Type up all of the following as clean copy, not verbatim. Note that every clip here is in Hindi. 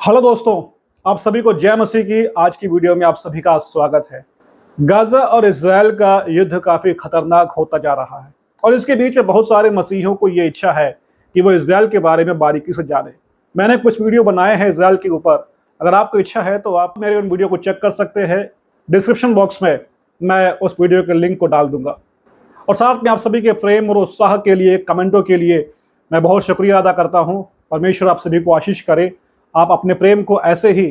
हेलो दोस्तों, आप सभी को जय मसीह की। आज की वीडियो में आप सभी का स्वागत है। गाजा और इजराइल का युद्ध काफ़ी खतरनाक होता जा रहा है और इसके बीच में बहुत सारे मसीहियों को ये इच्छा है कि वो इजराइल के बारे में बारीकी से जाने। मैंने कुछ वीडियो बनाए हैं इजराइल के ऊपर। अगर आपको इच्छा है तो आप मेरे उन वीडियो को चेक कर सकते हैं। डिस्क्रिप्शन बॉक्स में मैं उस वीडियो के लिंक को डाल दूंगा। और साथ में आप सभी के प्रेम और उत्साह के लिए, कमेंटों के लिए मैं बहुत शुक्रिया अदा करता हूँ। परमेश्वर आप सभी को आशीष करे। आप अपने प्रेम को ऐसे ही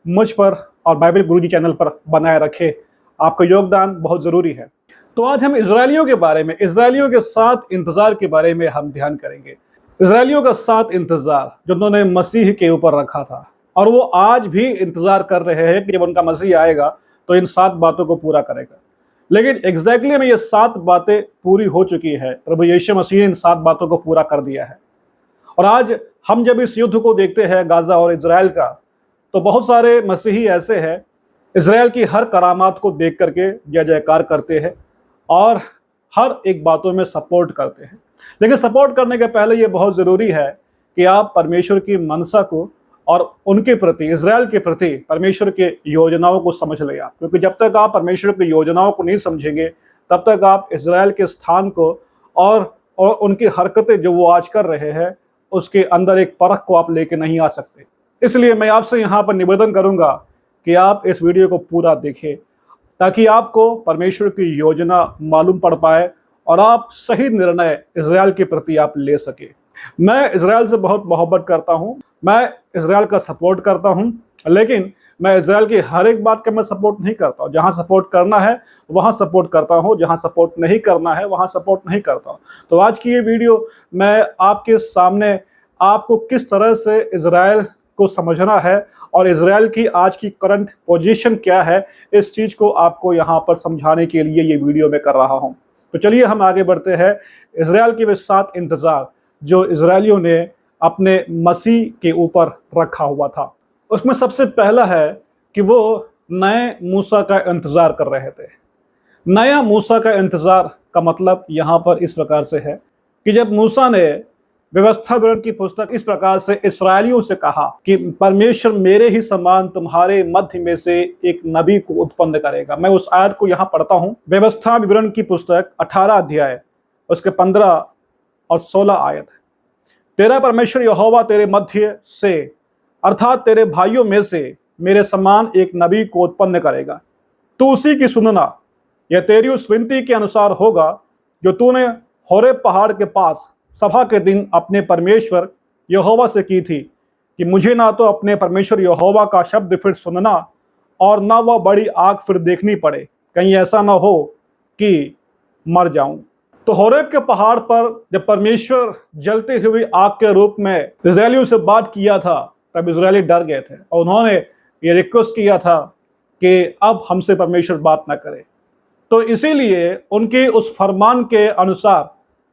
मुझ पर और बाइबल गुरुजी चैनल पर बनाए रखें। आपका योगदान बहुत ज़रूरी है। तो आज हम इजरायलियों के बारे में, इजरायलियों के साथ इंतज़ार के बारे में हम ध्यान करेंगे। इजरायलियों का साथ इंतज़ार जो उन्होंने मसीह के ऊपर रखा था, और वो आज भी इंतज़ार कर रहे हैं कि जब उनका मसीह आएगा तो इन 7 बातों को पूरा करेगा। लेकिन एग्जैक्टली में ये 7 बातें पूरी हो चुकी है। प्रभु यीशु मसीह ने इन 7 बातों को पूरा कर दिया है। और आज हम जब इस युद्ध को देखते हैं गाजा और इजराइल का, तो बहुत सारे मसीही ऐसे हैं इजराइल की हर करामात को देख करके जय जयकार करते हैं और हर एक बातों में सपोर्ट करते हैं। लेकिन सपोर्ट करने के पहले ये बहुत ज़रूरी है कि आप परमेश्वर की मनसा को और उनके प्रति, इजराइल के प्रति परमेश्वर के योजनाओं को समझ लें आप। क्योंकि जब तक आप परमेश्वर की योजनाओं को नहीं समझेंगे तब तक आप इजराइल के स्थान को और उनकी हरकतें जो वो आज कर रहे हैं उसके अंदर एक परख को आप लेके नहीं आ सकते। इसलिए मैं आपसे यहाँ पर निवेदन करूँगा कि आप इस वीडियो को पूरा देखें ताकि आपको परमेश्वर की योजना मालूम पड़ पाए और आप सही निर्णय इजराइल के प्रति आप ले सके। मैं इजराइल से बहुत मोहब्बत करता हूँ, मैं इजराइल का सपोर्ट करता हूँ, लेकिन मैं इजराइल की हर एक बात का मैं सपोर्ट नहीं करता हूँ। जहाँ सपोर्ट करना है वहाँ सपोर्ट करता हूँ, जहाँ सपोर्ट नहीं करना है वहाँ सपोर्ट नहीं करता हूँ। तो आज की ये वीडियो मैं आपके सामने आपको किस तरह से इजराइल को समझना है और इजराइल की आज की करंट पोजीशन क्या है, इस चीज़ को आपको यहाँ पर समझाने के लिए ये वीडियो मैं कर रहा हूँ। तो चलिए हम आगे बढ़ते हैं। इजराइल के वे 7 इंतज़ार जो इजरायलियों ने अपने मसीह के ऊपर रखा हुआ था, उसमें सबसे पहला है कि वो नए मूसा का इंतज़ार कर रहे थे। नया मूसा का इंतज़ार का मतलब यहाँ पर इस प्रकार से है कि जब मूसा ने व्यवस्था विवरण की पुस्तक इस प्रकार से इस्राएलियों से कहा कि परमेश्वर मेरे ही समान तुम्हारे मध्य में से एक नबी को उत्पन्न करेगा। मैं उस आयत को यहाँ पढ़ता हूँ। व्यवस्था विवरण की पुस्तक 18 अध्याय उसके 15 और 16 आयत। तेरा परमेश्वर यहोवा तेरे मध्य से अर्थात तेरे भाइयों में से मेरे समान एक नबी को उत्पन्न करेगा। तू उसी की सुनना। यह तेरी उस विनती के अनुसार होगा जो तूने होरेब पहाड़ के पास सभा के दिन अपने परमेश्वर यहोवा से की थी कि मुझे ना तो अपने परमेश्वर यहोवा का शब्द फिर सुनना और ना वह बड़ी आग फिर देखनी पड़े, कहीं ऐसा ना हो कि मर जाऊं। तो होरेब के पहाड़ पर जब परमेश्वर जलते हुए आग के रूप में इजरायलियों से बात किया था तब इजरायली डर गए थे और उन्होंने ये रिक्वेस्ट किया था कि अब हमसे परमेश्वर बात ना करे। तो इसीलिए उनके उस फरमान के अनुसार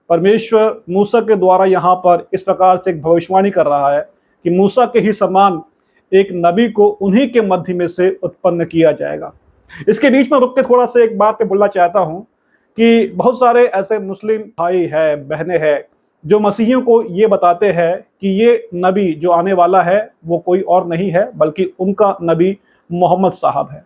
परमेश्वर मूसा के द्वारा यहाँ पर इस प्रकार से एक भविष्यवाणी कर रहा है कि मूसा के ही समान एक नबी को उन्हीं के मध्य में से उत्पन्न किया जाएगा। इसके बीच में रुक के थोड़ा सा एक बात पे बोलना चाहता हूँ कि बहुत सारे ऐसे मुस्लिम भाई है, बहनें हैं जो मसीहियों को ये बताते हैं कि ये नबी जो आने वाला है वो कोई और नहीं है बल्कि उनका नबी मोहम्मद साहब है।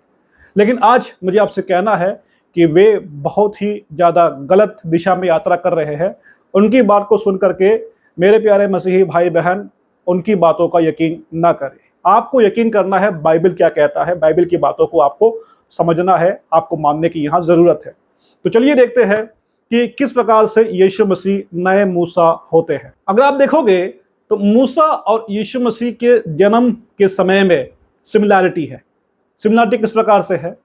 लेकिन आज मुझे आपसे कहना है कि वे बहुत ही ज़्यादा गलत दिशा में यात्रा कर रहे हैं। उनकी बात को सुन करके मेरे प्यारे मसीही भाई बहन उनकी बातों का यकीन ना करें। आपको यकीन करना है बाइबल क्या कहता है, बाइबल की बातों को आपको समझना है, आपको मानने की यहाँ ज़रूरत है। तो चलिए देखते हैं कि किस प्रकार से यीशु मसीह नए मूसा होते हैं। अगर आप देखोगे तो मूसा और यीशु मसीह के जन्म के समय में सिमिलैरिटी है। सिमिलैरिटी किस प्रकार से है?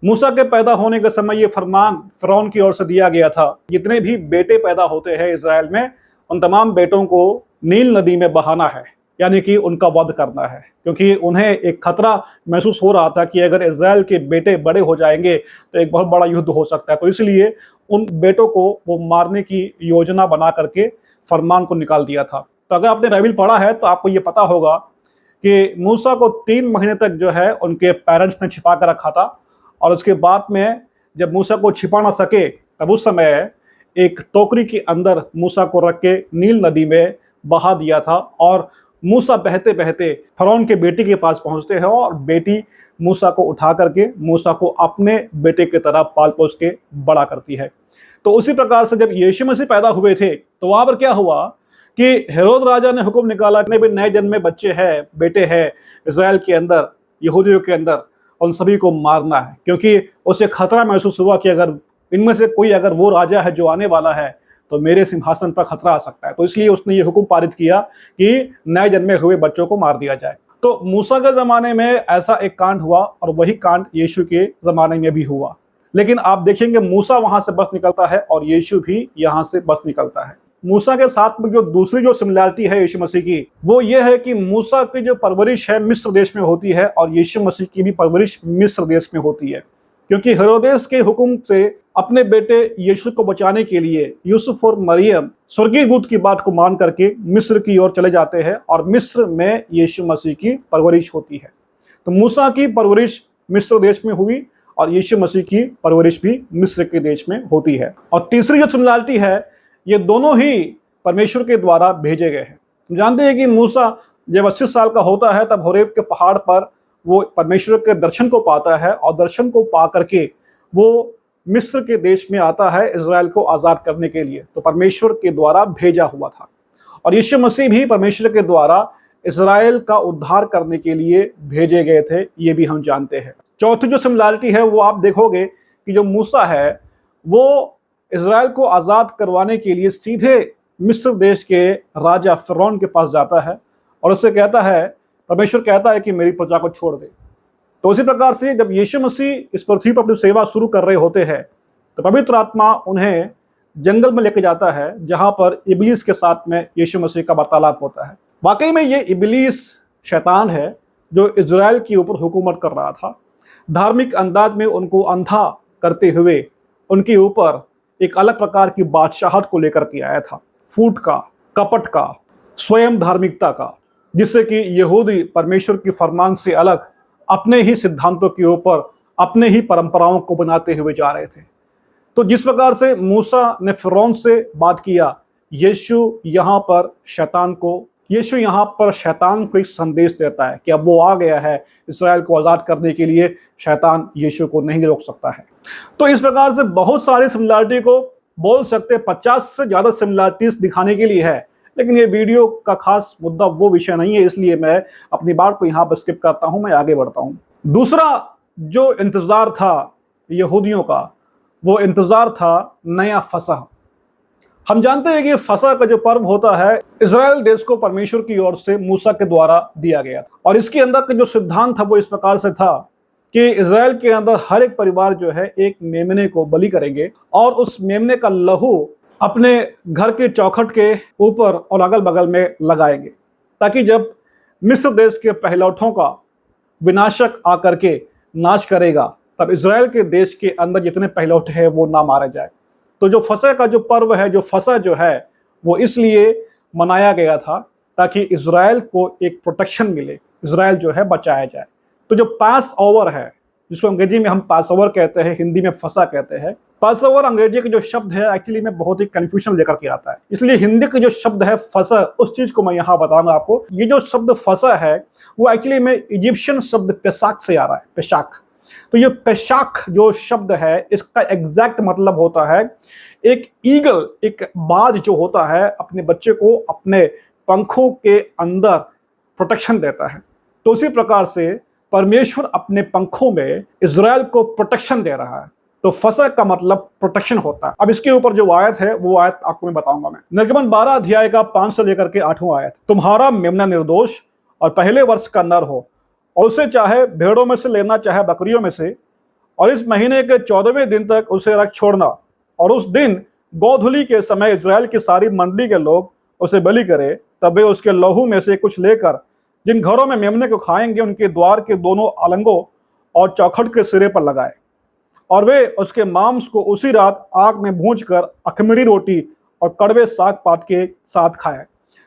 मूसा के पैदा होने के समय ये फरमान फिरौन की ओर से दिया गया था, जितने भी बेटे पैदा होते हैं इजराइल में उन तमाम बेटों को नील नदी में बहाना है, यानी कि उनका वध करना है। क्योंकि उन्हें एक खतरा महसूस हो रहा था कि अगर इजराइल के बेटे बड़े हो जाएंगे तो एक बहुत बड़ा युद्ध हो सकता है। तो इसलिए उन बेटों को वो मारने की योजना बना करके फरमान को निकाल दिया था। तो अगर आपने बाइबल पढ़ा है तो आपको ये पता होगा कि मूसा को 3 महीने तक जो है उनके पेरेंट्स ने छिपा कर रखा था और उसके बाद में जब मूसा को छिपा ना सके तब उस समय एक टोकरी के अंदर मूसा को रख के नील नदी में बहा दिया था और मूसा बहते बहते फरौन के बेटी के पास पहुंचते हैं और बेटी मूसा को उठा करके मूसा को अपने बेटे की तरह पाल पोस के बड़ा करती है। तो उसी प्रकार से जब यीशु मसीह पैदा हुए थे तो वहां पर क्या हुआ कि हेरोद राजा ने हुक्म निकाला कि भी नए जन्मे बच्चे हैं, बेटे हैं इज़राइल के अंदर, यहूदियों के अंदर, उन सभी को मारना है, क्योंकि उसे खतरा महसूस हुआ कि अगर इनमें से कोई अगर वो राजा है जो आने वाला है तो मेरे सिंहासन पर खतरा आ सकता है। तो इसलिए उसने ये हुक्म पारित किया कि नए जन्मे हुए बच्चों को मार दिया जाए। तो मूसा के ज़माने में ऐसा एक कांड हुआ और वही कांड यीशु के ज़माने में भी हुआ। लेकिन आप देखेंगे मूसा वहां से बच निकलता है और यीशु भी यहाँ से बच निकलता है। मूसा के साथ में जो दूसरी जो सिमिलैरिटी है यीशु मसीह की, वो ये है कि मूसा की जो परवरिश है मिस्र देश में होती है और यीशु मसीह की भी परवरिश मिस्र देश में होती है, क्योंकि हेरोदेस के हुक्म से अपने बेटे यीशु को बचाने के लिए यूसुफ और मरियम स्वर्गीय दूत की बात को मान करके मिस्र की ओर चले जाते हैं और मिस्र में यीशु मसीह की परवरिश होती है। तो मूसा की परवरिश मिस्र देश में हुई और यीशु मसीह की परवरिश भी मिस्र के देश में होती है। और तीसरी जो सिमिलैरिटी है, ये दोनों ही परमेश्वर के द्वारा भेजे गए हैं। हम जानते हैं कि मूसा जब 80 साल का होता है तब होरेब के पहाड़ पर वो परमेश्वर के दर्शन को पाता है और दर्शन को पा करके वो मिस्र के देश में आता है इज़राइल को आज़ाद करने के लिए। तो परमेश्वर के द्वारा भेजा हुआ था और यीशु मसीह भी परमेश्वर के द्वारा इज़राइल का उद्धार करने के लिए भेजे गए थे, ये भी हम जानते हैं। चौथी जो सिमिलैरिटी है वो आप देखोगे कि जो मूसा है वो इज़राइल को आज़ाद करवाने के लिए सीधे मिस्र देश के राजा फ़िरौन के पास जाता है और उससे कहता है, परमेश्वर कहता है कि मेरी प्रजा को छोड़ दे। तो उसी प्रकार से जब यीशु मसीह इस पृथ्वी पर अपनी सेवा शुरू कर रहे होते हैं तो पवित्र आत्मा उन्हें जंगल में लेके जाता है जहां पर इबलीस के साथ में यीशु मसीह का वार्तालाप होता है। वाकई में ये इबलीस शैतान है जो इज़राइल के ऊपर हुकूमत कर रहा था। धार्मिक अंदाज में उनको अंधा करते हुए उनके ऊपर एक अलग प्रकार की बादशाहत को लेकर के आया था, फूट का, कपट का, स्वयं धार्मिकता का, जिससे कि यहूदी परमेश्वर की फरमान से अलग अपने ही सिद्धांतों के ऊपर अपने ही परंपराओं को बनाते हुए जा रहे थे। तो जिस प्रकार से मूसा ने फ़िरौन से बात किया, यीशु यहाँ पर शैतान को एक संदेश देता है कि अब वो आ गया है इस्राएल को आज़ाद करने के लिए, शैतान यीशु को नहीं रोक सकता है। तो इस प्रकार से बहुत सारी सिमिलैरिटी को बोल सकते 50 से ज़्यादा सिमिलैरिटीज दिखाने के लिए है, लेकिन ये वीडियो का खास मुद्दा वो विषय नहीं है, इसलिए मैं अपनी बात को यहाँ पर स्किप करता हूँ, मैं आगे बढ़ता हूँ। दूसरा जो इंतज़ार था यहूदियों का, वो इंतज़ार था नया फसह। हम जानते हैं कि फसह का जो पर्व होता है इज़राइल देश को परमेश्वर की ओर से मूसा के द्वारा दिया गया था और इसके अंदर का जो सिद्धांत था वो इस प्रकार से था कि इज़राइल के अंदर हर एक परिवार जो है एक मेमने को बलि करेंगे और उस मेमने का लहू अपने घर के चौखट के ऊपर और अगल बगल में लगाएंगे, ताकि जब मिस्र देश के पहलौठों का विनाशक आकर के नाश करेगा तब इज़राइल के देश के अंदर जितने पहलौठे हैं वो ना मारे जाए। तो जो फसह का जो पर्व है, जो फसह जो है वो इसलिए मनाया गया था ताकि इज़राइल को एक प्रोटेक्शन मिले, इज़राइल जो है बचाया जाए। तो जो पास ओवर है, जिसको अंग्रेजी में हम पास ओवर कहते हैं, हिंदी में फसह कहते हैं। पास ओवर अंग्रेजी का जो शब्द है एक्चुअली में बहुत ही कंफ्यूजन लेकर के आता है, इसलिए हिंदी का जो शब्द है फसह, उस चीज को मैं यहाँ बताऊंगा आपको। ये जो शब्द फसह है वो एक्चुअली में इजिप्शियन शब्द पेशाक से आ रहा है, पेशाक। तो ये पेशाक जो शब्द है इसका एग्जैक्ट मतलब होता है एक ईगल, एक बाज जो होता है अपने बच्चे को अपने पंखों के अंदर प्रोटेक्शन देता है। तो उसी प्रकार से परमेश्वर अपने पंखों में इज़राइल को प्रोटेक्शन दे रहा है। तो फसह का मतलब प्रोटेक्शन होता है। अब इसके ऊपर जो आयत है वो आयत आपको मैं बताऊंगा। मैं निर्गमन 12 अध्याय का 5 से लेकर के 8वां आयत, तुम्हारा मेमना निर्दोष और पहले वर्ष का नर हो और उसे चाहे भेड़ों में से लेना चाहे बकरियों में से, और इस महीने के 14वें दिन तक उसे रख छोड़ना, और उस दिन गोधूली के समय इज़राइल की सारी मंडली के लोग उसे बलि करे। तब वे उसके लहू में से कुछ लेकर जिन घरों में मेमने को खाएंगे उनके द्वार के दोनों अलंगों और चौखट के सिरे पर लगाए, और वे उसके मांस को उसी रात आग में भूंजकर अखमीरी रोटी और कड़वे साग पात के साथ खाए।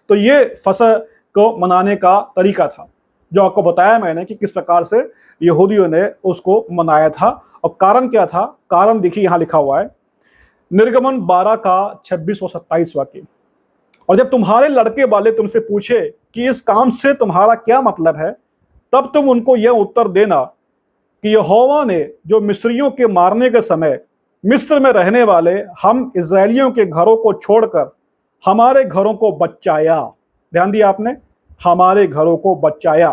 तो ये फसह को मनाने का तरीका था जो आपको बताया मैंने कि किस प्रकार से यहूदियों ने उसको मनाया था। और कारण क्या था, कारण देखिए यहाँ लिखा हुआ है निर्गमन 12 का 26 और 27 वाक्य, और जब तुम्हारे लड़के वाले तुमसे पूछे कि इस काम से तुम्हारा क्या मतलब है, तब तुम उनको यह उत्तर देना कि यहोवा ने जो मिस्रियों के मारने के समय मिस्र में रहने वाले हम इजरायलियों के घरों को छोड़कर हमारे घरों को बचाया। ध्यान दिया आपने, हमारे घरों को बचाया।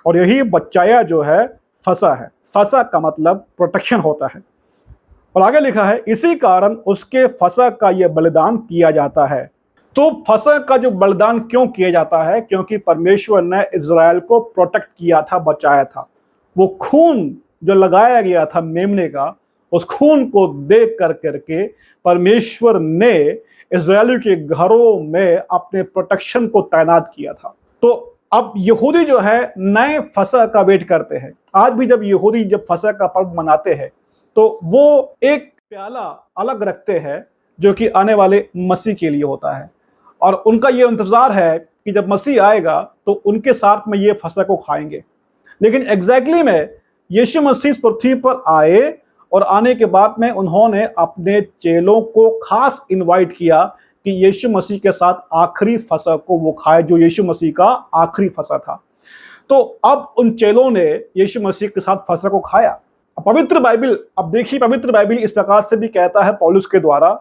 और यही बचाया जो है फसा है। फसा का मतलब प्रोटेक्शन होता है। और आगे लिखा है इसी कारण उसके फसा का यह बलिदान किया जाता है। तो फसा का जो बलिदान क्यों किया जाता है? क्योंकि परमेश्वर ने इजराइल को प्रोटेक्ट किया था, बचाया था। वो खून जो लगाया गया था मेमने का, उस खून को देख कर करके परमेश्वर ने इजरायली के घरों में अपने प्रोटेक्शन को तैनात किया था। तो अब यहूदी जो है नए फसह का वेट करते हैं। आज भी जब यहूदी जब फसह का पर्व मनाते हैं तो वो एक प्याला अलग रखते हैं जो कि आने वाले मसीह के लिए होता है, और उनका ये इंतजार है कि जब मसीह आएगा तो उनके साथ में ये फसह को खाएंगे। लेकिन एग्जैक्टली में यीशु मसीह पृथ्वी पर आए और आने के बाद में उन्होंने अपने चेलों को खास इनवाइट किया कि यीशु मसीह के साथ आखिरी फसह को वो खाए, जो यीशु मसीह का आखिरी फसह था। तो अब उन चेलों ने यीशु मसीह के साथ फसह को खाया। पवित्र बाइबिल, अब देखिए पवित्र बाइबिल इस प्रकार से भी कहता है पौलुस के द्वारा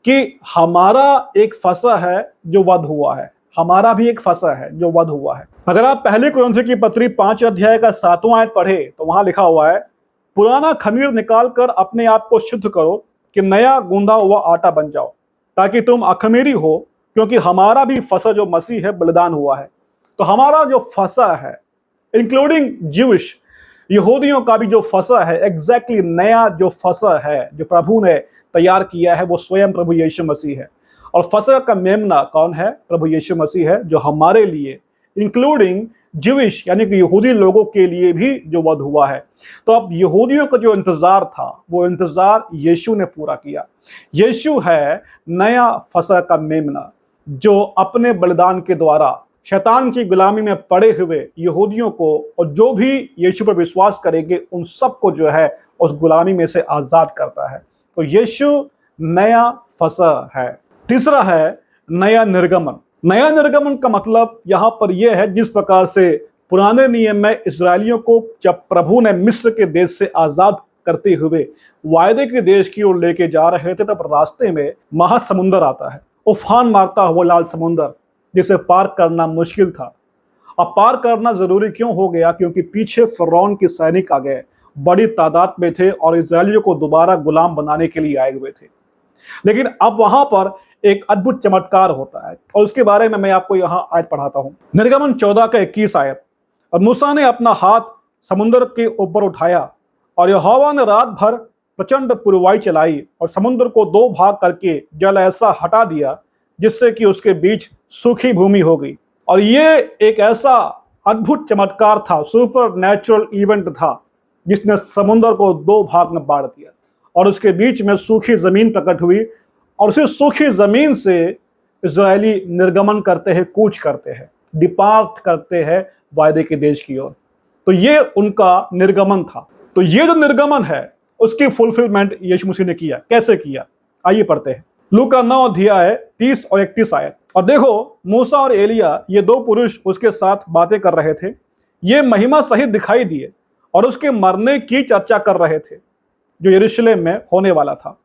कि हमारा एक फसह है जो वध हुआ है, हमारा भी एक फसह है जो वध हुआ है। अगर आप पहले कुरिन्थियों की पत्री 5 अध्याय का 7वां आयत पढ़े तो वहां लिखा हुआ है, पुराना खमीर निकालकर अपने आप को शुद्ध करो कि नया गूंधा हुआ आटा बन जाओ, ताकि तुम अखमीरी हो, क्योंकि हमारा भी फसह जो मसीह है बलिदान हुआ है। तो हमारा जो फसह है, इंक्लूडिंग ज्यूइश, यहूदियों का भी जो फसह है, एग्जैक्टली नया जो फसह है जो प्रभु ने तैयार किया है, वो स्वयं प्रभु यीशु मसीह है। और फसह का मेमना कौन है? प्रभु यीशु मसीह है, जो हमारे लिए इंक्लूडिंग ज्यूइश यानी कि यहूदी लोगों के लिए भी जो वध हुआ है। तो अब यहूदियों का जो इंतजार था वो इंतजार यीशु ने पूरा किया। यीशु है नया फसह का मेमना, जो अपने बलिदान के द्वारा शैतान की गुलामी में पड़े हुए यहूदियों को और जो भी यीशु पर विश्वास करेंगे उन सबको जो है उस गुलामी में से आजाद करता है। तो यीशु नया फसह है। तीसरा है नया निर्गमन। नया निर्गमन का मतलब यहां पर यह है, जिस प्रकार से पुराने नियम में इजरायलियों को जब प्रभु ने मिस्र के देश से आजाद करते हुए वायदे के देश की ओर लेके जा रहे थे, तब रास्ते में महासमुंदर आता है, उफान मारता हुआ लाल समुंदर, जिसे पार करना मुश्किल था। अब पार करना जरूरी क्यों हो गया? क्योंकि पीछे फिरौन के सैनिक आ गए, बड़ी तादाद में थे और इजरायलियों को दोबारा गुलाम बनाने के लिए आए हुए थे। लेकिन अब वहां पर एक अद्भुत चमत्कार होता है और उसके बारे में मैं आपको यहां आयत पढ़ाता हूं। निर्गमन 14 का 21 आयत। और मूसा ने अपना हाथ समुद्र के ऊपर उठाया और यहोवा ने रात भर प्रचंड पुरवाई चलाई और समुद्र को 2 भाग करके जल ऐसा हटा दिया जिससे कि उसके बीच सूखी भूमि हो गई। और ये एक ऐसा अद्भुत चमत्कार था, सुपर नेचुरल इवेंट था, जिसने समुद्र को 2 भाग में बांट दिया और उसके बीच में सूखी जमीन प्रकट हुई। और उसी सूखी जमीन से इजरायली निर्गमन करते हैं, कूच करते हैं, डिपार्ट करते हैं वायदे के देश की ओर। तो ये उनका निर्गमन था। तो ये जो निर्गमन है उसकी फुलफिलमेंट यीशु मसीह ने किया। कैसे किया? आइए पढ़ते हैं लूका 9 अध्याय 30 और 31 आयत। और देखो, मूसा और एलिया ये 2 पुरुष उसके साथ बातें कर रहे थे। ये महिमा सहित दिखाई दिए और उसके मरने की चर्चा कर रहे थे जो यरूशलेम में होने वाला था।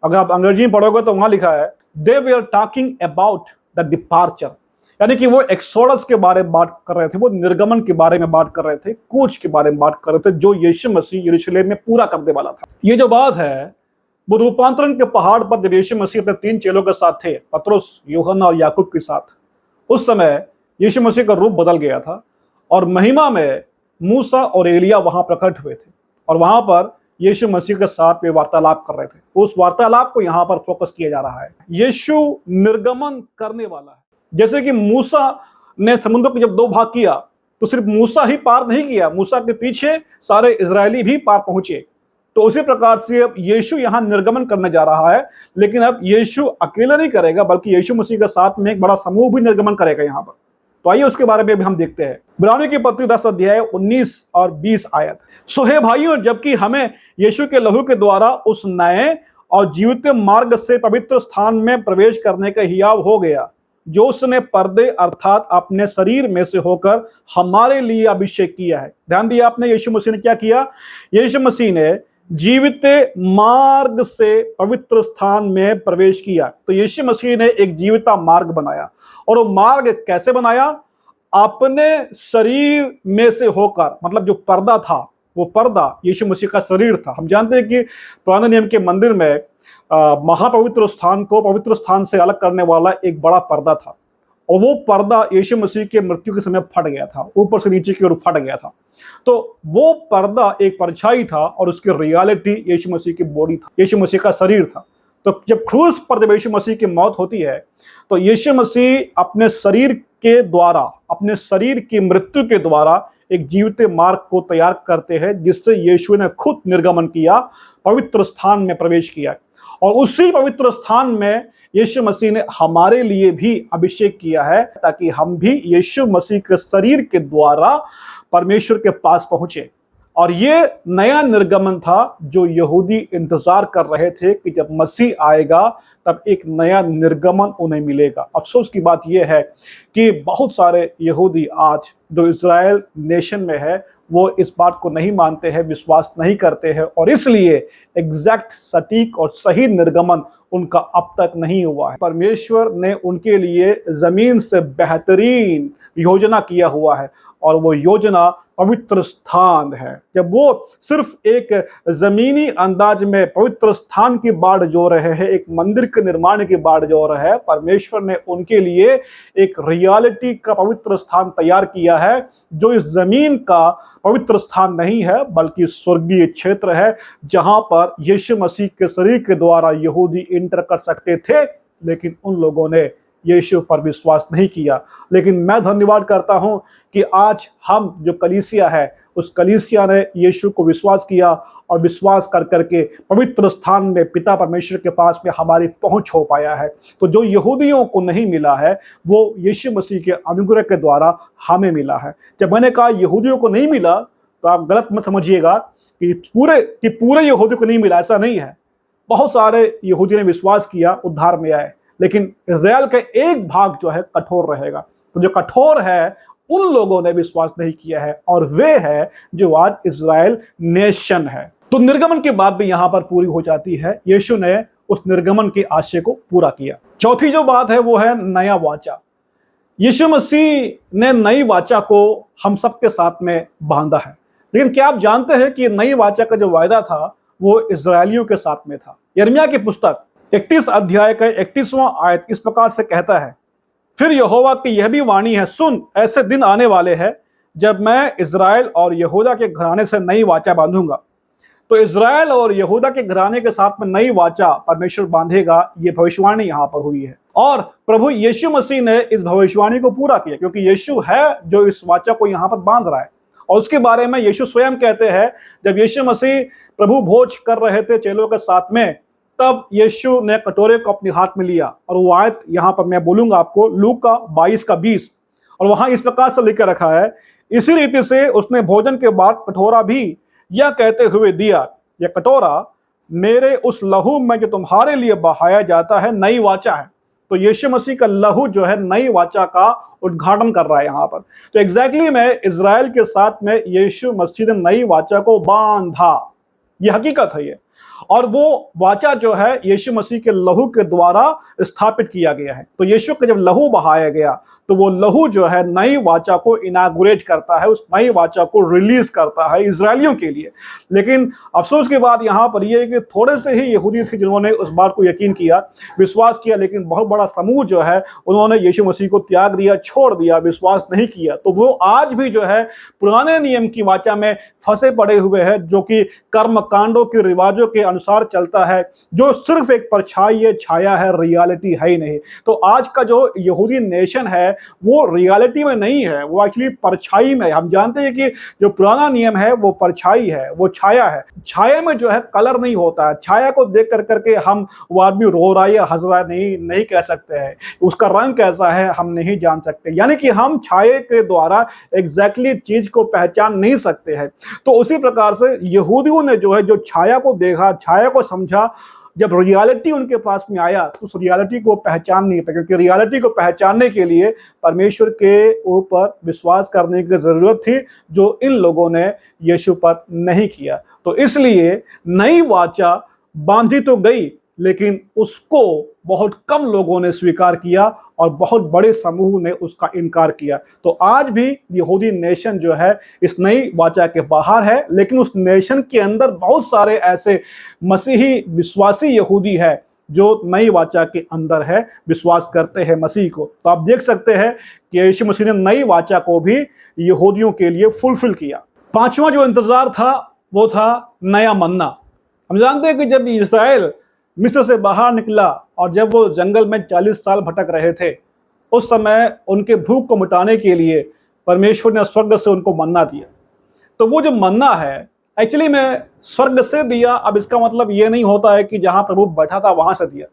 अगर आप अंग्रेजी में पढ़ोगे तो वहां लिखा है they were talking about the departure, यानी कि वो एक्सोडस के बारे में बात कर रहे थे, वो निर्गमन के बारे में बात कर रहे थे, कूच के बारे में बात कर रहे थे, जो यीशु मसीह यरूशलेम में पूरा करने वाला था। ये जो बात है वो रूपांतरण के पहाड़ पर जब यीशु मसीह अपने 3 चेलों के साथ थे, पतरस, यूहन्ना और याकूब के साथ, उस समय यीशु मसीह का रूप बदल गया था और महिमा में मूसा और एलिया वहां प्रकट हुए थे और वहां पर यीशु मसीह के साथ वे वार्तालाप कर रहे थे। उस वार्तालाप को यहां पर फोकस किया जा रहा है। यीशु निर्गमन करने वाला है। जैसे कि मूसा ने समुद्र को जब 2 भाग किया तो सिर्फ मूसा ही पार नहीं किया, मूसा के पीछे सारे इजरायली भी पार पहुंचे। तो उसी प्रकार से अब यीशु यहां निर्गमन करने जा रहा है, लेकिन अब यीशु अकेला नहीं करेगा बल्कि यीशु मसीह के साथ में एक बड़ा समूह भी निर्गमन करेगा यहां पर। तो आइए उसके बारे में भी हम देखते हैं। इब्रानियों की पत्री 10 अध्याय 19 और 20 आयत। सो हे भाइयों, जबकि हमें यीशु के लहू के द्वारा उस नए और जीवित मार्ग से पवित्र स्थान में प्रवेश करने का हियाव हो गया, जो उसने पर्दे अर्थात अपने शरीर में से होकर हमारे लिए अभिषेक किया है। ध्यान दिया आपने, यीशु मसीह ने क्या किया? यीशु मसीह ने जीवित मार्ग से पवित्र स्थान में प्रवेश किया। तो यीशु मसीह ने एक जीविता मार्ग बनाया, और वो मार्ग कैसे बनाया? अपने शरीर में से होकर, मतलब जो पर्दा था, वो पर्दा यीशु मसीह का शरीर था। हम जानते हैं कि पुराने नियम के मंदिर में महापवित्र स्थान को पवित्र स्थान से अलग करने वाला एक बड़ा पर्दा था, और वो पर्दा यीशु मसीह के मृत्यु के समय फट गया था, ऊपर से नीचे की ओर फट गया था। तो वो पर्दा एक परछाई था, और उसकी रियलिटी यीशु मसीह की बॉडी था, यीशु मसीह का शरीर था। तो जब क्रूस पर जब यीशु मसीह की मौत होती है, तो यीशु मसीह अपने शरीर के द्वारा, अपने शरीर की मृत्यु के द्वारा एक जीवित मार्ग को तैयार करते हैं, जिससे यीशु ने खुद निर्गमन किया, पवित्र स्थान में प्रवेश किया। और उसी पवित्र स्थान में यीशु मसीह ने हमारे लिए भी अभिषेक किया है, ताकि हम भी यीशु मसीह के शरीर के द्वारा परमेश्वर के पास पहुंचे। और ये नया निर्गमन था जो यहूदी इंतजार कर रहे थे कि जब मसीह आएगा तब एक नया निर्गमन उन्हें मिलेगा। अफसोस की बात यह है कि बहुत सारे यहूदी आज जो इज़राइल नेशन में है, वो इस बात को नहीं मानते हैं, विश्वास नहीं करते हैं, और इसलिए एग्जैक्ट, सटीक और सही निर्गमन उनका अब तक नहीं हुआ है। परमेश्वर ने उनके लिए जमीन से बेहतरीन योजना किया हुआ है, और वो योजना पवित्र स्थान है। जब वो सिर्फ एक जमीनी अंदाज में पवित्र स्थान की बाढ़ जो रहे हैं, एक मंदिर के निर्माण की बाढ़ जो रहे हैं, परमेश्वर ने उनके लिए एक रियलिटी का पवित्र स्थान तैयार किया है, जो इस जमीन का पवित्र स्थान नहीं है, बल्कि स्वर्गीय क्षेत्र है, जहां पर यीशु मसीह के शरीर के द्वारा यहूदी इंटर कर सकते थे। लेकिन उन लोगों ने यीशु पर विश्वास नहीं किया। लेकिन मैं धन्यवाद करता हूं कि आज हम जो कलीसिया है, उस कलीसिया ने यीशु को विश्वास किया, और विश्वास कर करके पवित्र स्थान में पिता परमेश्वर के पास में हमारी पहुंच हो पाया है। तो जो यहूदियों को नहीं मिला है, वो यीशु मसीह के अनुग्रह के द्वारा हमें मिला है। जब मैंने कहा यहूदियों को नहीं मिला, तो आप गलत मत समझिएगा कि पूरे यहूदियों को नहीं मिला, ऐसा नहीं है। बहुत सारे यहूदी ने विश्वास किया, उद्धार में आए, लेकिन इज़राइल का एक भाग जो है कठोर रहेगा। तो जो कठोर है, उन लोगों ने विश्वास नहीं किया है, और वे है जो आज इज़राइल नेशन है। तो निर्गमन की बात भी यहां पर पूरी हो जाती है। यीशु ने उस निर्गमन के आशय को पूरा किया। चौथी जो बात है वो है नया वाचा। यीशु मसीह ने नई वाचा को हम सबके साथ में बांधा है। लेकिन क्या आप जानते हैं कि नई वाचा का जो वायदा था वो इज़राइलियों के साथ में था? यिर्मयाह की पुस्तक 31 अध्याय का 31वां आयत इस प्रकार से कहता है, फिर यहोवा की यह भी वाणी है, सुन, ऐसे दिन आने वाले हैं जब मैं इज़राइल और यहूदा के घराने से नई वाचा बांधूंगा। तो इज़राइल और यहूदा के घराने के साथ में नई वाचा परमेश्वर बांधेगा, ये भविष्यवाणी यहाँ पर हुई है। और प्रभु यीशु मसीह ने इस भविष्यवाणी को पूरा किया, क्योंकि यीशु है जो इस वाचा को यहाँ पर बांध रहा है। और उसके बारे में यीशु स्वयं कहते हैं, जब यीशु मसीह प्रभु भोज कर रहे थे चेलों के साथ में, तब यीशु ने कटोरे को अपने हाथ में लिया, और वो आयत यहाँ पर मैं बोलूंगा आपको, लूका 22:20, और वहां इस प्रकार से लिखकर रखा है, इसी रीति से उसने भोजन के बाद कटोरा भी यह कहते हुए दिया, यह कटोरा मेरे उस लहू में जो तुम्हारे लिए बहाया जाता है नई वाचा है। तो यीशु मसीह का लहू जो है नई वाचा का उद्घाटन कर रहा है यहाँ पर। तो एग्जैक्टली में इज़राइल के साथ में यीशु मसीह ने नई वाचा को बांधा, यह हकीकत है ये। और वो वाचा जो है यीशु मसीह के लहू के द्वारा स्थापित किया गया है। तो यीशु का जब लहू बहाया गया, तो वो लहू जो है नई वाचा को इनागुरेट करता है, उस नई वाचा को रिलीज करता है इजरायलियों के लिए। लेकिन अफसोस की बात यहाँ पर यह है कि थोड़े से ही यहूदी थे जिन्होंने उस बात को यकीन किया, विश्वास किया, लेकिन बहुत बड़ा समूह जो है उन्होंने यीशु मसीह को त्याग दिया, छोड़ दिया, विश्वास नहीं किया। तो वो आज भी जो है पुराने नियम की वाचा में फंसे पड़े हुए हैं, जो कि कर्म कांडों के रिवाजों के अनुसार चलता है, जो सिर्फ एक परछाई है, छाया है, रियलिटी है ही नहीं। तो आज का जो यहूदी नेशन है वो रियलिटी में नहीं है, वो एक्चुअली परछाई में। हम जानते हैं कि जो पुराना नियम है वो परछाई है, वो छाया है। छाया में जो है कलर नहीं होता है। छाया को देख कर करके हम वो आदमी रो रहा है या हंस रहा है नहीं कह सकते हैं, उसका रंग कैसा है हम नहीं जान सकते। यानी कि हम छाये के द्वारा एग्जैक्टली चीज को पहचान नहीं सकते हैं। तो उसी प्रकार से यहूदियों ने जो है जो छाया को देखा, छाया को समझा, जब रियलिटी उनके पास में आया तो उस रियलिटी को पहचान नहीं पाए, क्योंकि रियलिटी को पहचानने के लिए परमेश्वर के ऊपर विश्वास करने की जरूरत थी, जो इन लोगों ने यीशु पर नहीं किया। तो इसलिए नई वाचा बांधी तो गई, लेकिन उसको बहुत कम लोगों ने स्वीकार किया और बहुत बड़े समूह ने उसका इनकार किया। तो आज भी यहूदी नेशन जो है इस नई वाचा के बाहर है, लेकिन उस नेशन के अंदर बहुत सारे ऐसे मसीही विश्वासी यहूदी है जो नई वाचा के अंदर है, विश्वास करते हैं मसीह को। तो आप देख सकते हैं कि यीशु मसीह ने नई वाचा को भी यहूदियों के लिए फुलफिल किया। पांचवा जो इंतजार था वो था नया मन्ना। हम जानते हैं कि जब इस्राएल मिस्र से बाहर निकला और जब वो जंगल में 40 साल भटक रहे थे, उस समय उनके भूख को मिटाने के लिए परमेश्वर ने स्वर्ग से उनको मन्ना दिया। तो वो जो मन्ना है एक्चुअली में स्वर्ग से दिया। अब इसका मतलब ये नहीं होता है कि जहां प्रभु बैठा था वहां से दिया,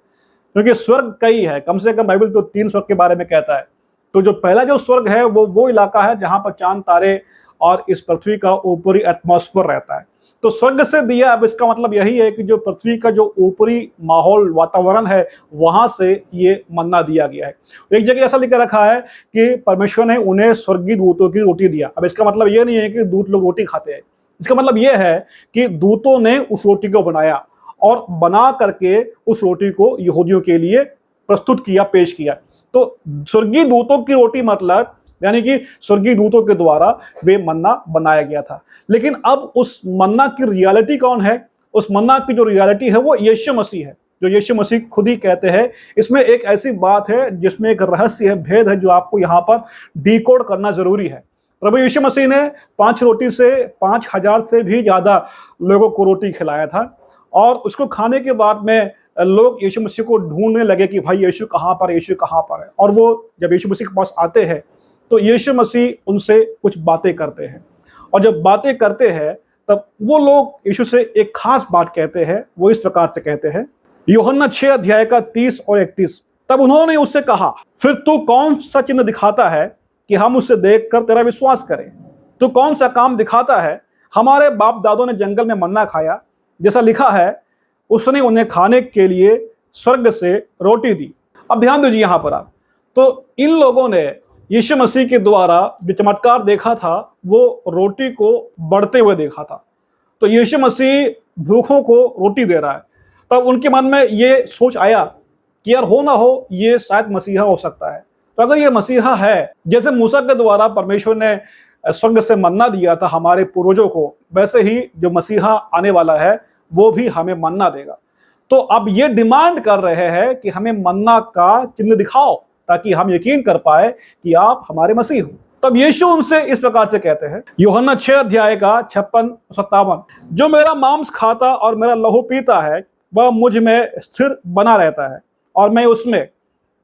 क्योंकि स्वर्ग कई है, कम से कम बाइबल तो 3 स्वर्ग के बारे में कहता है। तो जो पहला जो स्वर्ग है वो इलाका है जहां पर चांद तारे और इस पृथ्वी का ऊपरी एटमॉस्फेयर रहता है। तो स्वर्ग से दिया, अब इसका मतलब यही है कि जो पृथ्वी का जो ऊपरी माहौल वातावरण है वहां से ये मन्ना दिया गया है। एक जगह ऐसा लिख रखा है कि परमेश्वर ने उन्हें स्वर्गीय दूतों की रोटी दिया। अब इसका मतलब ये नहीं है कि दूत लोग रोटी खाते हैं, इसका मतलब ये है कि दूतों ने उस रोटी को बनाया और बना करके उस रोटी को यहूदियों के लिए प्रस्तुत किया, पेश किया। तो स्वर्गीय दूतों की रोटी मतलब यानी कि स्वर्गीय दूतों के द्वारा वे मन्ना बनाया गया था। लेकिन अब उस मन्ना की रियलिटी कौन है? उस मन्ना की जो रियलिटी है वो यीशु मसीह है, जो यीशु मसीह खुद ही कहते हैं। इसमें एक ऐसी बात है जिसमें एक रहस्य है, भेद है, जो आपको यहाँ पर डिकोड करना जरूरी है। प्रभु यीशु मसीह ने 5 रोटी से 5000 से भी ज्यादा लोगों को रोटी खिलाया था, और उसको खाने के बाद में लोग यीशु मसीह को ढूंढने लगे कि भाई यीशु कहाँ पर, यीशु कहाँ पर है। और वो जब यीशु मसीह के पास आते हैं तो यीशु मसीह उनसे कुछ बातें करते हैं, और जब बातें करते हैं तब वो लोग यीशु से एक खास बात कहते हैं। वो इस प्रकार से कहते हैं, यूहन्ना 6 अध्याय का 30 और 31। तब उन्होंने उससे कहा, फिर तू कौन सा चिन्ह दिखाता है कि हम उसे देखकर तेरा विश्वास करें? तू कौन सा काम दिखाता है? हमारे बाप दादों ने जंगल में मन्ना खाया, जैसा लिखा है, उसने उन्हें खाने के लिए स्वर्ग से रोटी दी। अब ध्यान दीजिए यहाँ पर आप, तो इन लोगों ने यीशु मसीह के द्वारा जो चमत्कार देखा था वो रोटी को बढ़ते हुए देखा था। तो यीशु मसीह भूखों को रोटी दे रहा है। तब उनके मन में ये सोच आया कि यार हो ना हो ये शायद मसीहा हो सकता है। तो अगर ये मसीहा है, जैसे मूसा के द्वारा परमेश्वर ने स्वर्ग से मन्ना दिया था हमारे पूर्वजों को, वैसे ही जो मसीहा आने वाला है वो भी हमें मन्ना देगा। तो अब ये डिमांड कर रहे हैं कि हमें मन्ना का चिन्ह दिखाओ ताकि हम यकीन कर पाए कि आप हमारे मसीह हो। तब यीशु उनसे इस प्रकार से कहते हैं, यूहन्ना 6 अध्याय का 56-57, जो मेरा मांस खाता और मेरा लहू पीता है वह मुझ में स्थिर बना रहता है और मैं उसमें।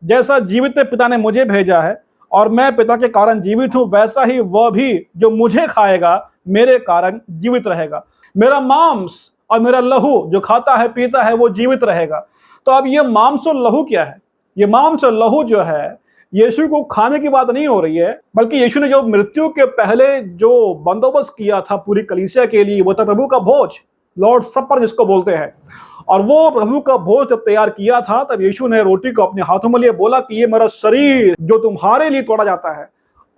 जैसा जीवित पिता ने मुझे भेजा है और मैं पिता के कारण जीवित हूं, वैसा ही वह भी जो मुझे खाएगा मेरे कारण जीवित रहेगा। मेरा मांस और मेरा लहू जो खाता है पीता है वो जीवित रहेगा। तो अब ये मांस और लहू क्या है? ये मांस और लहू जो है यीशु को खाने की बात नहीं हो रही है, बल्कि यीशु ने जो मृत्यु के पहले जो बंदोबस्त किया था पूरी कलीसिया के लिए, वो था प्रभु का भोज, लॉर्ड सपर जिसको बोलते हैं। और वो प्रभु का भोज जब तैयार किया था तब यीशु ने रोटी को अपने हाथों में लिए, बोला कि ये मेरा शरीर जो तुम्हारे लिए तोड़ा जाता है।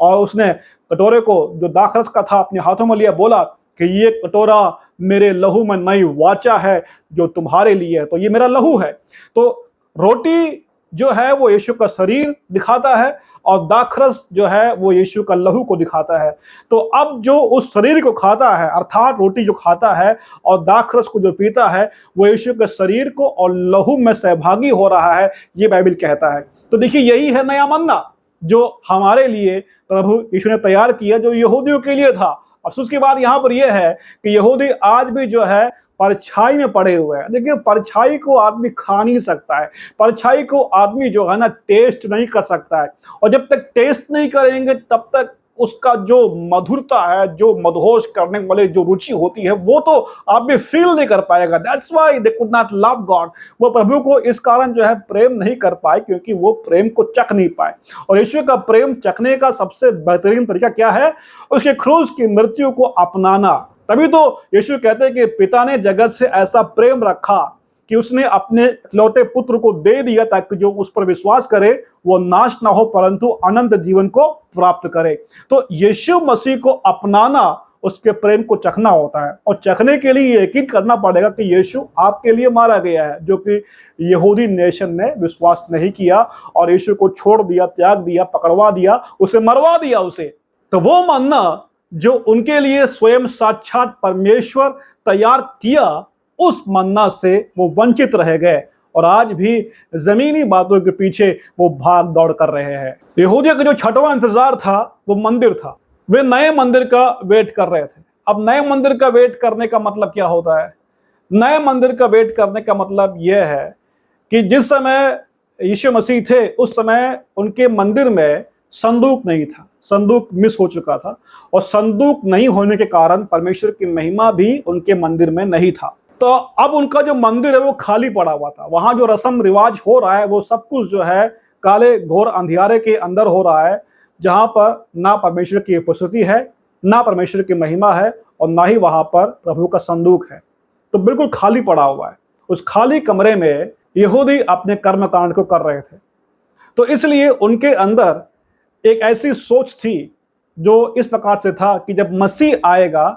और उसने कटोरे को जो दाखरस का था अपने हाथों में लिया, बोला कि ये कटोरा मेरे लहू में नई वाचा है जो तुम्हारे लिए है। तो ये मेरा लहू है। तो रोटी जो है वो यीशु का शरीर दिखाता है और दाखरस जो है वो यीशु का लहू को दिखाता है। तो अब जो उस शरीर को खाता है, अर्थात रोटी जो खाता है और दाखरस को जो पीता है, वो यीशु के शरीर को और लहू में सहभागी हो रहा है, ये बाइबल कहता है। तो देखिए यही है नया मन्ना जो हमारे लिए प्रभु यीशु ने तैयार किया, जो यहूदियों के लिए था। अफसोस की बात यहाँ पर यह है कि यहूदी आज भी जो है परछाई में पड़े हुए हैं। देखिए परछाई को आदमी खा नहीं सकता है, परछाई को आदमी जो है ना टेस्ट नहीं कर सकता है, और जब तक टेस्ट नहीं करेंगे तब तक उसका जो मधुरता है, जो मदहोश करने वाले जो रुचि होती है, वो तो आदमी फील नहीं कर पाएगा। That's why they could not love God. वो प्रभु को इस कारण जो है प्रेम नहीं कर पाए, क्योंकि वो प्रेम को चख नहीं पाए। और यीशु का प्रेम चखने का सबसे बेहतरीन तरीका क्या है? उसके क्रूस की मृत्यु को अपनाना। तभी तो यीशु कहते हैं कि पिता ने जगत से ऐसा प्रेम रखा कि उसने अपने इकलौते पुत्र को दे दिया ताकि जो उस पर विश्वास करे वो नाश ना हो परंतु अनंत जीवन को प्राप्त करे। तो यीशु मसीह को अपनाना उसके प्रेम को चखना होता है और चखने के लिए यकीन करना पड़ेगा कि यीशु आपके लिए मारा गया है, जो कि यहूदी नेशन ने विश्वास नहीं किया और यीशु को छोड़ दिया, त्याग दिया, पकड़वा दिया, उसे मरवा दिया उसे। तो वो मन्ना जो उनके लिए स्वयं साक्षात परमेश्वर तैयार किया, उस मन्ना से वो वंचित रह गए और आज भी जमीनी बातों के पीछे वो भाग दौड़ कर रहे हैं। यहूदियों का जो छठवां इंतजार था वो मंदिर था। वे नए मंदिर का वेट कर रहे थे। अब नए मंदिर का वेट करने का मतलब क्या होता है? नए मंदिर का वेट करने का मतलब यह है कि जिस समय यीशु मसीह थे उस समय उनके मंदिर में संदूक नहीं था, संदूक मिस हो चुका था और संदूक नहीं होने के कारण परमेश्वर की महिमा भी उनके मंदिर में नहीं था। तो अब उनका जो मंदिर है वो खाली पड़ा हुआ था। वहां जो रस्म रिवाज हो रहा है वो सब कुछ जो है काले घोर अंधियारे के अंदर हो रहा है, जहां पर ना परमेश्वर की उपस्थिति है, ना परमेश्वर की महिमा है और ना ही वहां पर प्रभु का संदूक है। तो बिल्कुल खाली पड़ा हुआ है। उस खाली कमरे में यहूदी अपने कर्मकांड को कर रहे थे। तो इसलिए उनके अंदर एक ऐसी सोच थी जो इस प्रकार से था कि जब मसीह आएगा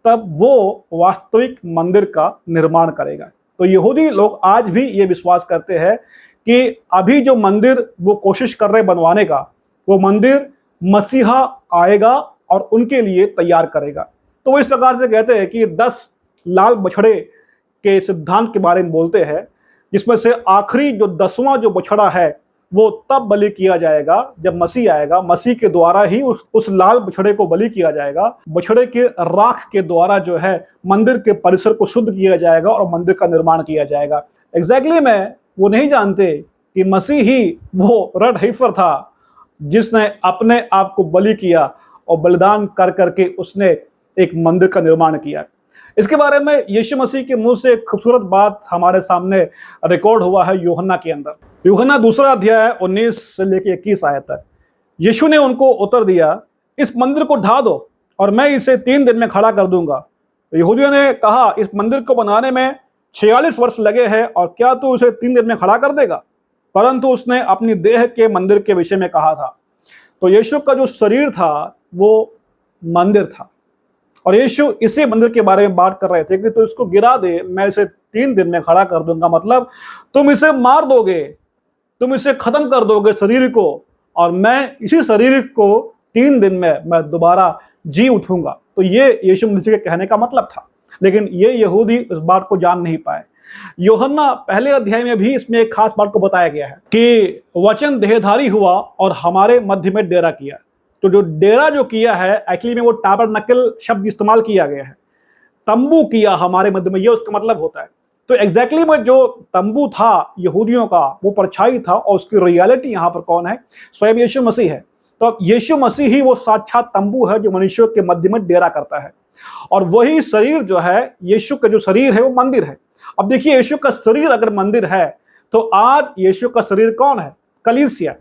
तब वो वास्तविक मंदिर का निर्माण करेगा। तो यहूदी लोग आज भी ये विश्वास करते हैं कि अभी जो मंदिर वो कोशिश कर रहे बनवाने का, वो मंदिर मसीहा आएगा और उनके लिए तैयार करेगा। तो वो इस प्रकार से कहते हैं कि 10 लाल बछड़े के सिद्धांत के बारे में बोलते हैं, जिसमें से आखिरी जो 10वां जो बछड़ा है वो तब बलि किया जाएगा जब मसीह आएगा। मसीह के द्वारा ही उस लाल बछड़े को बलि किया जाएगा। बछड़े के राख के द्वारा जो है मंदिर के परिसर को शुद्ध किया जाएगा और मंदिर का निर्माण किया जाएगा। एग्जैक्टली में वो नहीं जानते कि मसीह ही वो रेड heifer था जिसने अपने आप को बलि किया और बलिदान कर करके उसने एक मंदिर का निर्माण किया। इसके बारे में यीशु मसीह के मुंह से एक खूबसूरत बात हमारे सामने रिकॉर्ड हुआ है यूहन्ना के अंदर। यूहन्ना 2 अध्याय 19 से लेकर 21 आयत तक। यीशु ने उनको उत्तर दिया, इस मंदिर को ढा दो और मैं इसे 3 दिन में खड़ा कर दूंगा। यहूदियों ने कहा, इस मंदिर को बनाने में 46 वर्ष लगे हैं और क्या तू इसे 3 दिन में खड़ा कर देगा? परंतु उसने अपनी देह के मंदिर के विषय में कहा था। तो यीशु का जो शरीर था वो मंदिर था और यीशु इसी मंदिर के बारे में बात कर रहे थे कि तो इसको गिरा दे, मैं इसे 3 दिन में खड़ा कर दूंगा। मतलब तुम इसे मार दोगे, तुम इसे खत्म कर दोगे शरीर को, और मैं इसी शरीर को 3 दिन में मैं दोबारा जी उठूंगा। तो ये यीशु मसीह के कहने का मतलब था, लेकिन ये यहूदी इस बात को जान नहीं पाए। यूहन्ना पहले अध्याय में भी इसमें एक खास बात को बताया गया है कि वचन देहधारी हुआ और हमारे मध्य में डेरा किया। तो जो डेरा जो किया है एक्चुअली में वो टैबरनकल शब्द इस्तेमाल किया गया है, तंबू किया हमारे मध्य में, ये उसका मतलब होता है। तो एग्जैक्टली में जो तंबू था यहूदियों का वो परछाई था और उसकी रियलिटी यहाँ पर कौन है? स्वयं यीशु मसीह है। तो यीशु मसीह ही वो साक्षात तंबू है जो मनुष्यों के मध्य में डेरा करता है और वही शरीर जो है, यीशु का जो शरीर है वो मंदिर है। अब देखिए, यीशु का शरीर अगर मंदिर है तो आज यीशु का शरीर कौन है? कलीसिया।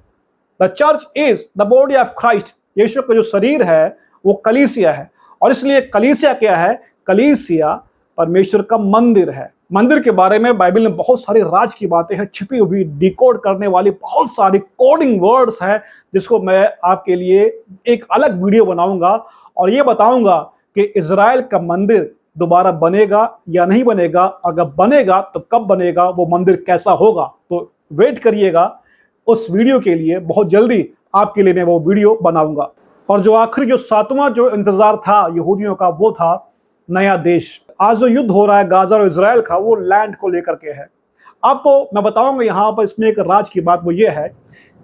The church is the body of Christ. यीशु का जो शरीर है वो कलीसिया है और इसलिए कलीसिया क्या है? कलीसिया परमेश्वर का मंदिर है। मंदिर के बारे में बाइबल में बहुत सारी राज की बातें हैं, छिपी हुई, डिकोड करने वाली बहुत सारी कोडिंग वर्ड्स हैं, जिसको मैं आपके लिए एक अलग वीडियो बनाऊंगा और ये बताऊंगा कि इजराइल का मंदिर दोबारा बनेगा या नहीं बनेगा, अगर बनेगा तो कब बनेगा, वो मंदिर कैसा होगा। तो वेट करिएगा उस वीडियो के लिए, बहुत जल्दी आपके लिए मैं वो वीडियो बनाऊंगा। और जो आखिरी जो 7वां जो इंतजार था यहूदियों का, वो था नया देश। आज जो युद्ध हो रहा है गाजा और इजराइल का, वो लैंड को लेकर के है। आपको मैं बताऊंगा यहाँ पर इसमें एक राज की बात, वो ये है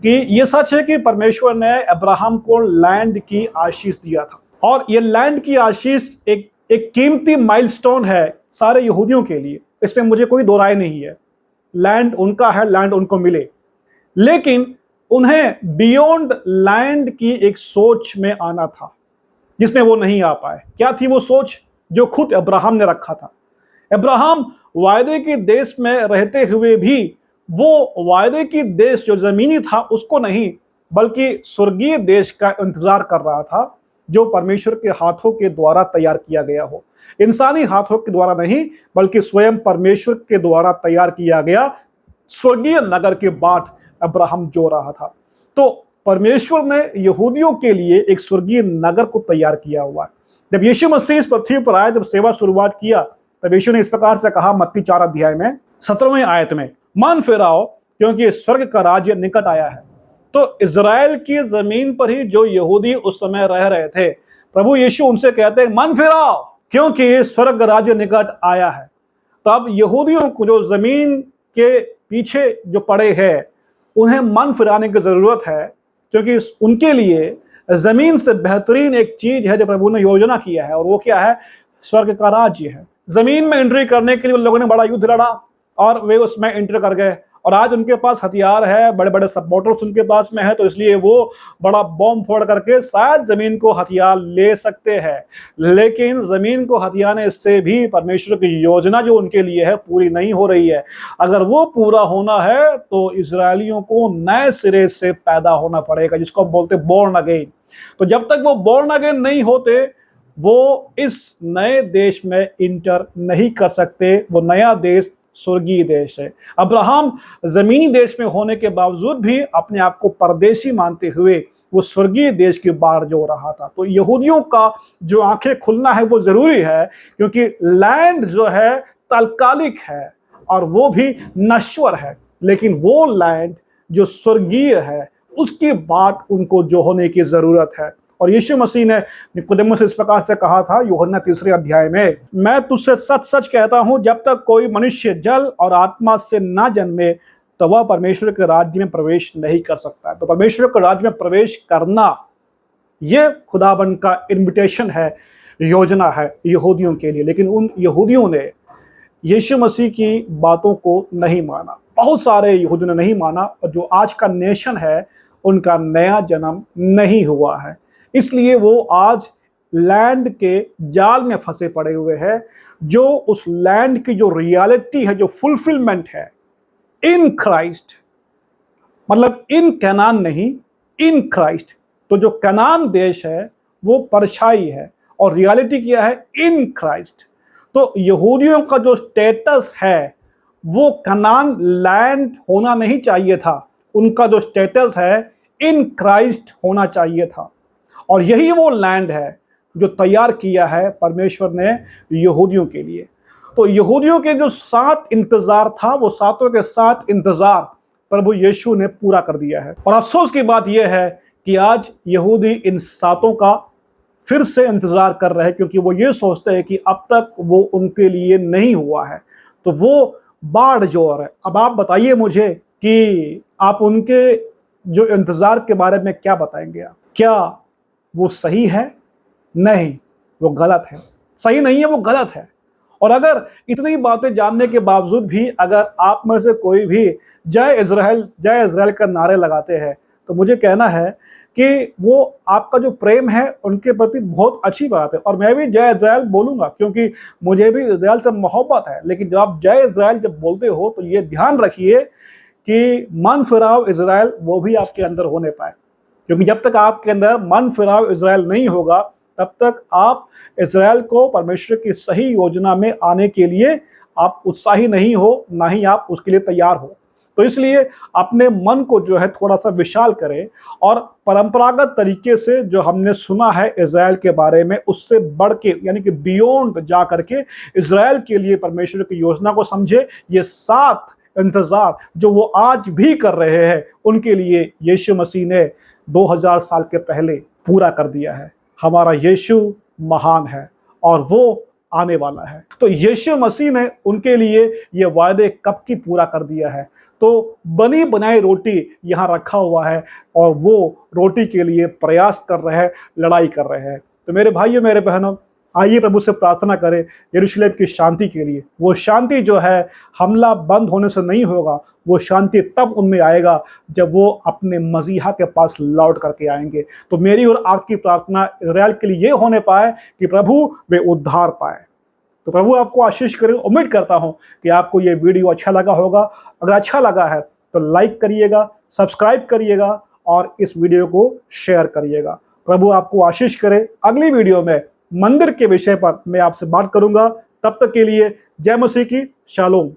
कि ये सच है कि परमेश्वर ने अब्राहम को लैंड की आशीष दिया था और ये लैंड की आशीष एक कीमती माइलस्टोन है सारे यहूदियों के लिए, इसमें मुझे कोई दो राय नहीं है। लैंड उनका है, लैंड उनको मिले, लेकिन उन्हें बियॉन्ड लैंड की एक सोच में आना था जिसमें वो नहीं आ पाए। क्या थी वो सोच? जो खुद अब्राहम ने रखा था। अब्राहम वायदे के देश में रहते हुए भी वो वायदे की देश जो जमीनी था उसको नहीं, बल्कि स्वर्गीय देश का इंतजार कर रहा था, जो परमेश्वर के हाथों के द्वारा तैयार किया गया हो। इंसानी हाथों के द्वारा नहीं, बल्कि स्वयं परमेश्वर के द्वारा तैयार किया गया स्वर्गीय नगर के बाट अब्राहम जो रहा था। तो परमेश्वर ने यहूदियों के लिए एक स्वर्गीय नगर को तैयार किया हुआ है। जब यीशु मसीह इस पृथ्वी पर आए, जब सेवा शुरुआत किया, तब यीशु ने इस प्रकार से कहा मत्ती 4 अध्याय में 17वें आयत में, मन फिराओ क्योंकि स्वर्ग का राज्य निकट आया है। तो इजराइल की जमीन पर ही जो यहूदी उस समय रह रहे थे, प्रभु यीशु उनसे कहते हैं मन फिराओ क्योंकि स्वर्ग राज्य निकट आया है। तो अब यहूदियों को जो जमीन के पीछे जो पड़े हैं, उन्हें मन फिराने की जरूरत है, क्योंकि उनके लिए जमीन से बेहतरीन एक चीज है जो प्रभु ने योजना किया है, और वो क्या है? स्वर्ग का राज्य है। जमीन में एंट्री करने के लिए उन लोगों ने बड़ा युद्ध लड़ा और वे उसमें एंटर कर गए, और आज उनके पास हथियार है, बड़े बड़े सपोर्टर्स उनके पास में है, तो इसलिए वो बड़ा बॉम्ब फोड़ करके शायद जमीन को हथियार ले सकते हैं। लेकिन जमीन को हथियाने से भी परमेश्वर की योजना जो उनके लिए है पूरी नहीं हो रही है। अगर वो पूरा होना है तो इजरायलियों को नए सिरे से पैदा होना पड़ेगा, जिसको हम बोलते बोर्न अगेन। तो जब तक वो बोर्न अगेन नहीं होते, वो इस नए देश में इंटर नहीं कर सकते। वो नया देश स्वर्गीय देश है। अब्राहम जमीनी देश में होने के बावजूद भी अपने आप को परदेशी मानते हुए वो स्वर्गीय देश की बाढ़ जो रहा था। तो यहूदियों का जो आंखें खुलना है वो जरूरी है, क्योंकि लैंड जो है तात्कालिक है और वो भी नश्वर है, लेकिन वो लैंड जो स्वर्गीय है उसकी बाट उनको जो होने की जरूरत है। और यीशु मसीह ने निकोदेमुस से इस प्रकार से कहा था यूहन्ना 3 अध्याय में, मैं तुझसे सच सच कहता हूं, जब तक कोई मनुष्य जल और आत्मा से ना जन्मे तो वह परमेश्वर के राज्य में प्रवेश नहीं कर सकता। तो परमेश्वर के राज्य में प्रवेश करना यह खुदाबंद का इन्विटेशन है, योजना है यहूदियों के लिए। लेकिन उन यहूदियों ने यीशु मसीह की बातों को नहीं माना, बहुत सारे यहूदियों ने नहीं माना, और जो आज का नेशन है उनका नया जन्म नहीं हुआ है। इसलिए वो आज लैंड के जाल में फंसे पड़े हुए हैं। जो उस लैंड की जो रियलिटी है, जो फुलफिलमेंट है इन क्राइस्ट, मतलब इन कनान नहीं, इन क्राइस्ट। तो जो कनान देश है वो परछाई है और रियलिटी क्या है? In Christ. तो यहूदियों का जो स्टेटस है वो कनान लैंड होना नहीं चाहिए था, उनका जो स्टेटस है इन क्राइस्ट होना चाहिए था। और यही वो लैंड है जो तैयार किया है परमेश्वर ने यहूदियों के लिए। तो यहूदियों के जो 7 इंतजार था, वो 7 के 7 इंतजार प्रभु यीशु ने पूरा कर दिया है। और अफसोस की बात यह है कि आज यहूदी इन 7 का फिर से इंतजार कर रहे हैं, क्योंकि वो ये सोचते हैं कि अब तक वो उनके लिए नहीं हुआ है, तो वो बाढ़ जो आ रहा है। अब आप बताइए मुझे कि आप उनके जो इंतजार के बारे में क्या बताएंगे? क्या वो सही है? नहीं, वो गलत है। सही नहीं है, वो गलत है। और अगर इतनी बातें जानने के बावजूद भी अगर आप में से कोई भी जय इजराइल का नारे लगाते हैं, तो मुझे कहना है कि वो आपका जो प्रेम है उनके प्रति बहुत अच्छी बात है। और मैं भी जय इजराइल बोलूंगा, क्योंकि मुझे भी इजराइल से मोहब्बत है। लेकिन जब आप जय इजराइल जब बोलते हो तो ये ध्यान रखिए कि मन फिराव इजराइल वो भी आपके अंदर होने पाए, क्योंकि जब तक आपके अंदर मन फिराव इजराइल नहीं होगा, तब तक आप इजराइल को परमेश्वर की सही योजना में आने के लिए आप उत्साही नहीं हो, ना ही आप उसके लिए तैयार हो। तो इसलिए अपने मन को जो है थोड़ा सा विशाल करें, और परंपरागत तरीके से जो हमने सुना है इजराइल के बारे में, उससे बढ़ के यानी कि बियॉन्ड जा करके इजराइल के लिए परमेश्वर की योजना को समझे। ये 7 इंतजार जो वो आज भी कर रहे हैं, उनके लिए यीशु मसीह ने 2000 साल के पहले पूरा कर दिया है। हमारा यीशु महान है और वो आने वाला है। तो यीशु मसीह ने उनके लिए ये वायदे कब की पूरा कर दिया है। तो बनी बनाई रोटी यहाँ रखा हुआ है और वो रोटी के लिए प्रयास कर रहे हैं, लड़ाई कर रहे हैं। तो मेरे भाइयों मेरे बहनों, आइए प्रभु से प्रार्थना करें यरूशलेम की शांति के लिए। वो शांति जो है हमला बंद होने से नहीं होगा, वो शांति तब उनमें आएगा जब वो अपने मसीहा के पास लौट करके आएंगे। तो मेरी और आपकी प्रार्थना इजराइल के लिए ये होने पाए कि प्रभु वे उद्धार पाए। तो प्रभु आपको आशीष करे। उम्मीद करता हूँ कि आपको ये वीडियो अच्छा लगा होगा। अगर अच्छा लगा है तो लाइक करिएगा, सब्सक्राइब करिएगा और इस वीडियो को शेयर करिएगा। प्रभु आपको आशीष करे। अगली वीडियो में मंदिर के विषय पर मैं आपसे बात करूंगा। तब तक के लिए जय मसीह की शालोम।